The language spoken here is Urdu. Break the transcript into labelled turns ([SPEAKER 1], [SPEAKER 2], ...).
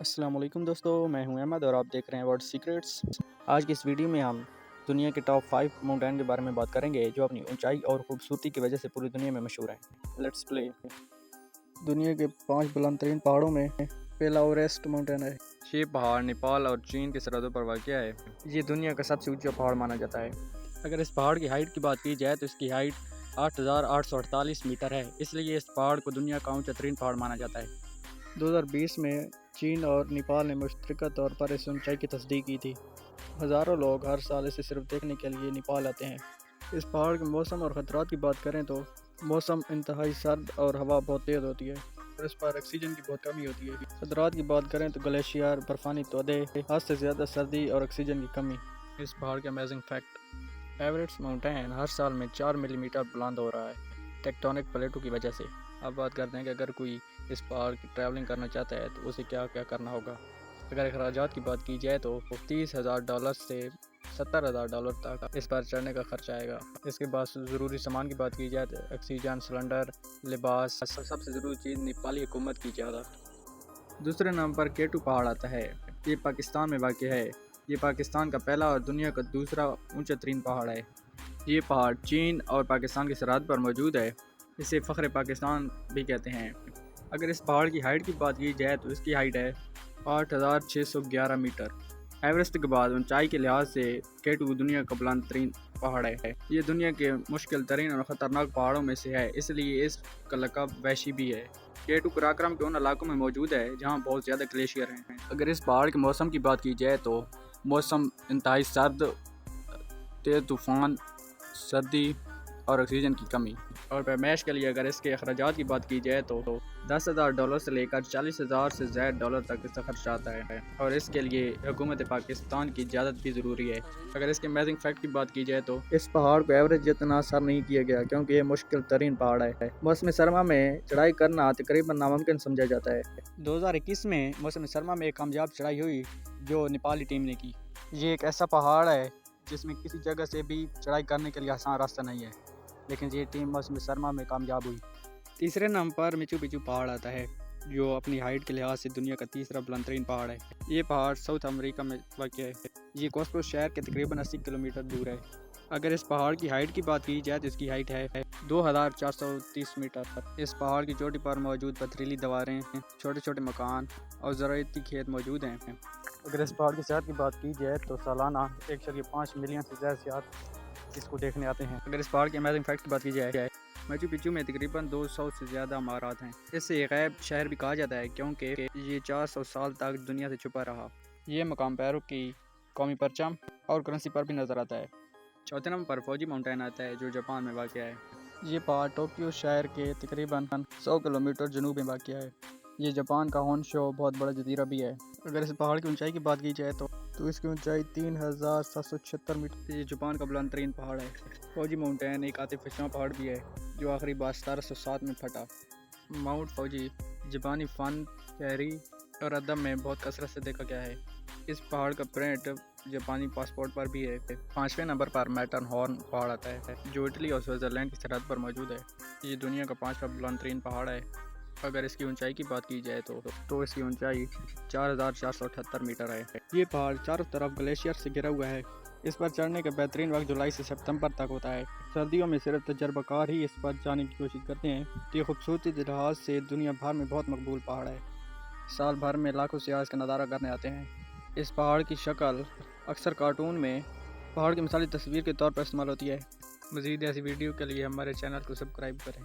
[SPEAKER 1] السلام علیکم دوستو، میں ہوں احمد اور آپ دیکھ رہے ہیں ورلڈ سیکرٹس۔ آج کی اس ویڈیو میں ہم دنیا کے ٹاپ 5 ماؤنٹین کے بارے میں بات کریں گے جو اپنی اونچائی اور خوبصورتی کی وجہ سے پوری دنیا میں مشہور ہیں۔ لیٹس پلے۔ دنیا کے 5 بلند ترین پہاڑوں میں پہلا ایوریسٹ ماؤنٹین ہے۔ یہ پہاڑ نیپال اور چین کی سرحدوں پر واقع ہے۔ یہ دنیا کا سب سے اونچا پہاڑ مانا جاتا ہے۔ اگر اس پہاڑ کی ہائٹ کی بات کی جائے تو اس کی ہائٹ 8,848 میٹر ہے، اس لیے اس پہاڑ کو دنیا کا اونچا ترین پہاڑ مانا جاتا ہے۔ 2020 میں چین اور نیپال نے مشترکہ طور پر اس اونچائی کی تصدیق کی تھی۔ ہزاروں لوگ ہر سال اسے صرف دیکھنے کے لیے نیپال آتے ہیں۔ اس پہاڑ کے موسم اور خطرات کی بات کریں تو موسم انتہائی سرد اور ہوا بہت تیز ہوتی ہے اور اس پر آکسیجن کی بہت کمی ہوتی ہے۔ خطرات کی بات کریں تو گلیشیئر، برفانی تودے، حد سے زیادہ سردی اور آکسیجن کی کمی۔ اس پہاڑ کے امیزنگ فیکٹ: ایوریسٹ ماؤنٹین ہر سال میں 4 ملی میٹر بلند ہو رہا ہے ٹیکٹونک پلیٹوں کی وجہ سے۔ اب بات کرتے ہیں کہ اگر کوئی اس پہاڑ کی ٹریولنگ کرنا چاہتا ہے تو اسے کیا کیا کرنا ہوگا۔ اگر اخراجات کی بات کی جائے تو $30,000 سے $70,000 تک اس پر چڑھنے کا خرچ آئے گا۔ اس کے بعد ضروری سامان کی بات کی جائے تو آکسیجن سلنڈر، لباس، سب سے ضروری چیز نیپالی حکومت کی اجازت۔ دوسرے نمبر پر کیٹو پہاڑ آتا ہے۔ یہ پاکستان میں واقع ہے۔ یہ پاکستان کا پہلا اور دنیا کا دوسرا اونچا ترین پہاڑ ہے۔ یہ پہاڑ چین اور پاکستان کی سرحد پر موجود ہے۔ اسے فخر پاکستان بھی کہتے ہیں۔ اگر اس پہاڑ کی ہائٹ کی بات کی جائے تو اس کی ہائٹ ہے 8,611 میٹر۔ ایوریسٹ کے بعد اونچائی کے لحاظ سے کیٹو دنیا کا بلند ترین پہاڑ ہے۔ یہ دنیا کے مشکل ترین اور خطرناک پہاڑوں میں سے ہے، اس لیے اس کا لقب وحشی بھی ہے۔ کیٹو قراقرم کے ان علاقوں میں موجود ہے جہاں بہت زیادہ گلیشیئر ہیں۔ اگر اس پہاڑ کے موسم کی بات کی جائے تو موسم انتہائی سرد، تیز طوفان، سردی اور آکسیجن کی کمی۔ اور پیمائش کے لیے اگر اس کے اخراجات کی بات کی جائے تو $10,000 سے لے کر $40,000 سے زائد ڈالر تک اس کا خرچ آتا ہے اور اس کے لیے حکومت پاکستان کی اجازت بھی ضروری ہے۔ اگر اس کے امیزنگ فیکٹ کی بات کی جائے تو اس پہاڑ کو ایوریج جتنا سر نہیں کیا گیا کیونکہ یہ مشکل ترین پہاڑ ہے۔ موسم سرما میں چڑھائی کرنا تقریباً ناممکن سمجھا جاتا ہے۔ 2021 میں موسم سرما میں ایک کامیاب چڑھائی ہوئی جو نیپالی ٹیم نے کی۔ یہ ایک ایسا پہاڑ ہے جس میں کسی جگہ سے بھی چڑھائی کرنے کے لیے آسان راستہ نہیں ہے، لیکن یہ ٹیم موسم سرما میں کامیاب ہوئی۔ تیسرے نمبر پر مچو پچو پہاڑ آتا ہے جو اپنی ہائٹ کے لحاظ سے دنیا کا تیسرا بلند ترین پہاڑ ہے۔ یہ پہاڑ ساؤتھ امریکہ میں واقع ہے۔ یہ کوسکو شہر کے تقریباً 80 کلومیٹر دور ہے۔ اگر اس پہاڑ کی ہائٹ کی بات کی جائے تو اس کی ہائٹ ہے 2,430 میٹر۔ اس پہاڑ کی چوٹی پر موجود پتھریلی دیواریں، چھوٹے چھوٹے مکان اور زراعتی کھیت موجود ہیں۔ اگر اس پہاڑ کی سیاحت کی بات کی جائے تو سالانہ 1.5 ملین سے زیادہ سیاح اس کو دیکھنے آتے ہیں۔ اگر اس پہاڑ کے امیزنگ فیکٹ کی بات کی جائے مچو پچو میں تقریباً 200 سے زیادہ عمارات ہیں۔ اسے ایک غیب شہر بھی کہا جاتا ہے کیونکہ یہ 400 سال تک دنیا سے چھپا رہا۔ یہ مقام پیرو کی قومی پرچم اور کرنسی پر بھی نظر آتا ہے۔ چوتھے نمبر پر فوجی ماؤنٹین آتا ہے جو جاپان میں واقع ہے۔ یہ پہاڑ ٹوکیو شہر کے تقریباً 100 کلومیٹر جنوب میں واقع ہے۔ یہ جاپان کا ہونشو بہت بڑا جزیرہ بھی ہے۔ اگر اس پہاڑ کی اونچائی کی بات کی جائے تو اس کی اونچائی 3,776 میٹر۔ یہ جاپان کا بلند ترین پہاڑ ہے۔ فوجی ماؤنٹین ایک آتش فشاں پہاڑ بھی ہے جو آخری بار 1707 میں پھٹا۔ ماؤنٹ فوجی جاپانی فن، شہری اور ادب میں بہت کثرت سے دیکھا گیا ہے۔ اس پہاڑ کا پرنٹ جاپانی پاسپورٹ پر بھی ہے۔ 5ویں نمبر پر میٹر ہارن پہاڑ آتا ہے جو اٹلی اور سوئٹزرلینڈ کی سرحد پر موجود ہے۔ یہ دنیا کا 5واں بلند ترین پہاڑ ہے۔ اگر اس کی اونچائی کی بات کی جائے تو اس کی اونچائی 4,478 میٹر ہے۔ یہ پہاڑ چاروں طرف گلیشیئر سے گھرا ہوا ہے۔ اس پر چڑھنے کا بہترین وقت جولائی سے ستمبر تک ہوتا ہے۔ سردیوں میں صرف تجربہ کار ہی اس پر جانے کی کوشش کرتے ہیں۔ یہ خوبصورتی کے لحاظ سے دنیا بھر میں بہت مقبول پہاڑ ہے۔ سال بھر میں لاکھوں سیاح اس کا نظارہ کرنے آتے ہیں۔ اس پہاڑ کی شکل اکثر کارٹون میں پہاڑ کی مثالی تصویر کے طور پر استعمال ہوتی ہے۔ مزید ایسی ویڈیو کے لیے ہمارے چینل کو سبسکرائب کریں۔